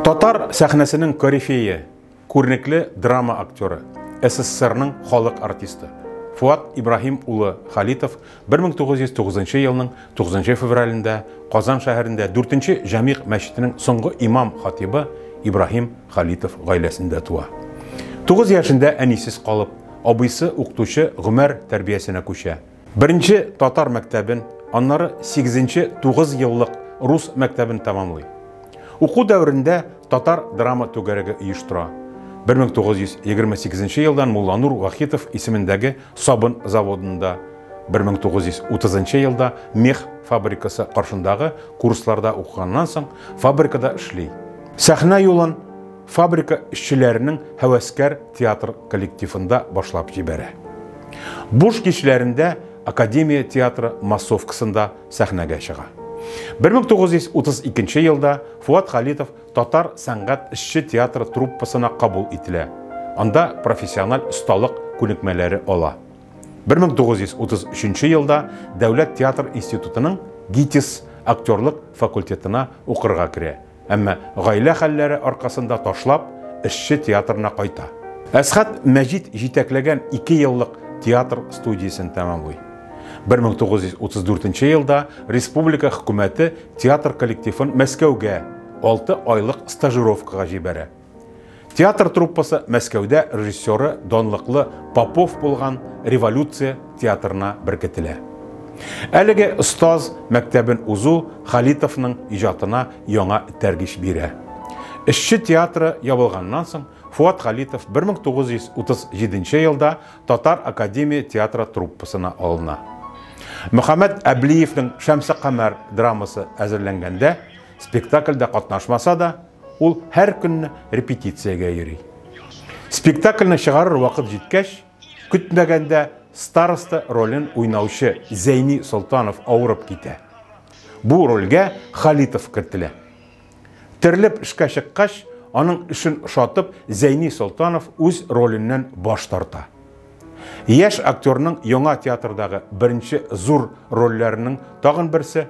Татар сәхнәсенең корифейы, күренекле драма актеры, СССРның халык артисты Фуат Ибрахим улы Халитов 1909 елның 9 февралендә Казан шәһәрендә 4-нче Җамигъ мәчетенең соңгы имам хатибы Ибрахим Халитов гаиләсендә туа. 9 яшендә әнисез калып, абыйсы укытучы Гомәр тәрбиясенә күчә. Беренче татар мәктәбен, аннары 8-нче 9 еллык рус мәктәбен тәмамлый. Уку дәврендә татар драма түгәрәге оештыра. 1928 елдан Мулланур Вахитов исемендәге сабын заводында, 1930 елда мех фабрикасы каршындагы курсларда укыганнан соң фабрикада эшли. Сәхнә юлын фабрика эшчеләренең һәвәскәр театр коллективында башлап җибәрә. Буш кичләрендә Академия театры массовкасында сәхнәгә чыга. 1932 елда Фуат Халитов татар сәнгать эшче театры труппасына кабул ителә. Анда профессиональ осталык күнекмәләре ала. 1933 елда Дәүләт театр институтының ГИТИС актерлык факультетына укырга керә. Әмма гаилә хәлләре аркасында ташлап, эшче театрына кайта. Әсхат Мәҗит җитәкләгән 2 еллык театр студиясын тәмамлый. 1934 елда республика хөкүмәте театр коллективын Мәскәүгә 6 айлык стажировкага җибәрә. Театр труппасы Мәскәүдә режиссеры данлыклы Попов булган Революция театрына беркетелә. Әлеге остаз мәктәбен узу Халитовның иҗатына яңа тәргиш бирә. Эшче театры ябылганнан соң Фуат Халитов 1937 елда Татар Академия театры труппасына алына. Мөхәммәд Әблиевнең Шәмсі Камәр драмасы әзерләнгәндә, спектакльдә катнашмаса да, ул һәр көнне репетициягә йөри. Спектакльне чыгарыр вакыт җиткәч, көтмәгәндә староста ролен уйнаучы Зәйни Солтанов авырып китә. Бу рольгә Халитов кертелә. Терлеп эшкә чыккач, аның эшен шатып, Зәйни Солтанов үз роленнән баш тарта. Яшь актерның яңа театрдагы беренче зур рольләренең тагын берсе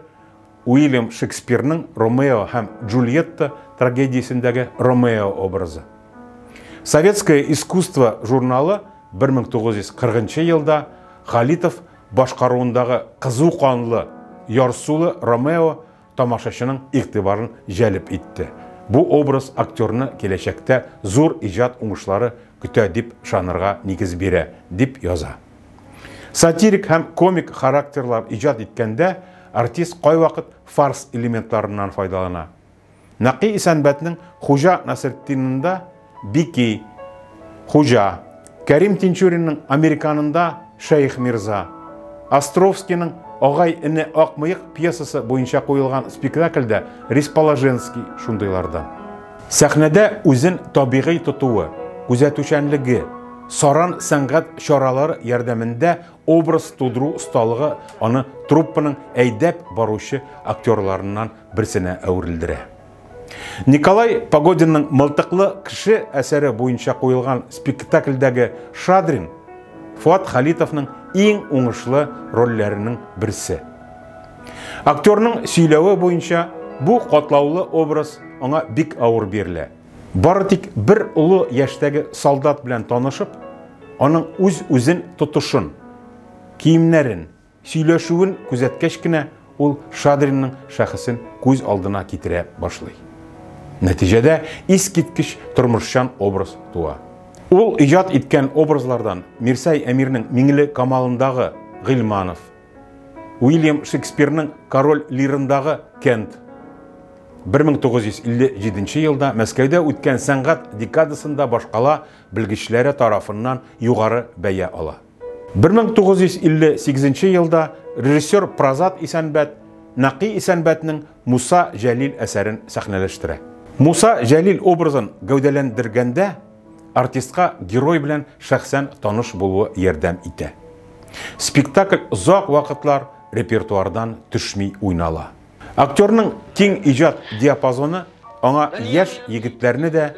Уильям Шекспирның Ромео һәм Джульетта трагедиясендәге Ромео образы. Советское искусство журналы 1940 елда Халитов башкаруындагы кызу канлы, ярсулы Ромео тамашачының игътибарын җәлеп итте. Бу образ актерны киләчәктә зур иҗат уңышлары көтә дип шанырга нигез бирә, дип яза. Сатирик һәм комик характерлар иҗат иткәндә артист кайвакыт фарс элементларыннан файдалана. Нақи Исәнбәтнең Хуҗа Насретдинында Бики, Хуҗа, Кәрим Тинчуринның Американында Шейх Мирза, Островскийның Агай-ине Акмыек пьесасы буенча куелган спектакльдә Рисположенский шундыйлардан. Сәхнәдә үзен табигый тотуы, күзәтүчәнлеге, саран сәнгать чаралары ярдәмендә образ тудыру осталыгы аны труппаның әйдәп баручы актерларыннан берсенә әверелдерә. Николай Погодинның Мылтыклы кеше әсәре буенча куелган спектакльдәге Шадрин Фуат Халитовның иң уңышлы рольләренең берсе. Актерның сөйләве буенча бу катлаулы образ аңа бик авыр бирелә. Бары тик бер улы яшьтәге солдат белән танышып, аның үз-үзен тотышын, киемнәрен, сөйләшүен күзәткәч кенә ул Шадринның шәхесен күз алдына китерә башлый. Нәтиҗәдә искиткеч тормышчан образ туа. Ул иҗат иткән образлардан Мирсәй Әмирнең Миңле Камалындагы Гыйльманов, Уильям Шекспирның Король Лирындагы Кент, 1957 елда Мәскәүдә үткән сәнгать декадасында башкала белгечләре тарафыннан югары бәя ала. 1958 елда режиссер Прозат Исәнбәт Нақи Исәнбәтнең Муса Җәлил әсәрен сәхнәләштерә. Муса Җәлил образын гәүдәләндергәндә артистка герой белән шәхсән таныш булуы ярдәм итә. Спектакль озак вакытлар репертуардан төшми уйнала. Актерның киң иҗат диапазоны аңа яшь егетләрне дә,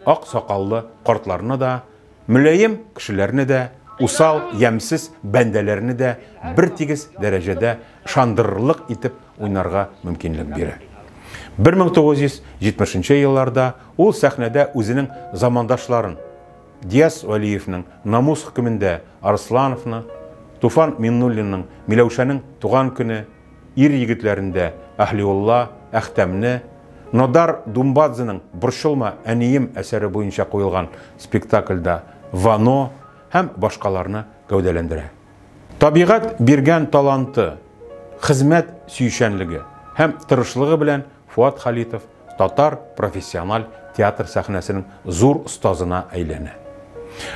ак сакаллы картларны да, мөлаем кешеләрне дә, усал, ямсыз бәндәләрне дә бер тигез дәрәҗәдә шандырырлык итеп уйнарга мөмкинлек бирә. 1970 елларда ул сәхнәдә үзенең замандашларын Диас Валиевның Намус хөкемендә Арслановны, Туфан Миннуллинның Миләүшәнең туган көне, ир егетләрендә Әхлиулла, Әхтәмне, Нодар Думбадзеның Борчылма әнием әсәре буенча куелган спектакльдә Вано һәм башкаларны гәүдәләндерә. Табигать биргән таланты, хезмәт сөйшәнлеге һәм тырышлыгы белән Фуат Халитов татар профессиональ театр сәхнәсенең зур остазына әйләнә.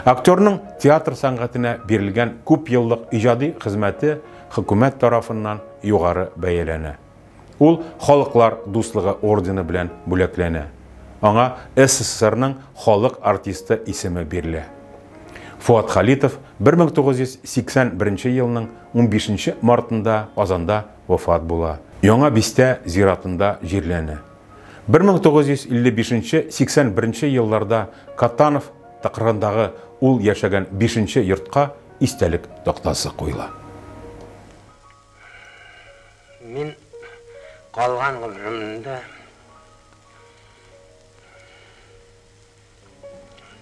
Актерның театр сәнгатенә бирелгән күп еллык иҗади хезмәте хөкүмәт тарафыннан югары бәяләнә. Ул халыклар дуслыгы ордены белән бүләкләнә. Аңа СССРның халык артисты исеме бирелә. Фуат Халитов 1981 елның 15 мартында Казанда вафат була. Яңа Бистә зиратында җирләнә. 1955-81 елларда Катанов тақырындагы ул яшәгән 5-нче йортка истәлек тактасы куела. Мин калган гомремдә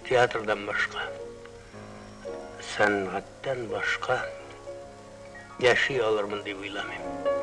театрдан башка, сәнгатьтән башка яши алырмын дип уйламыйм.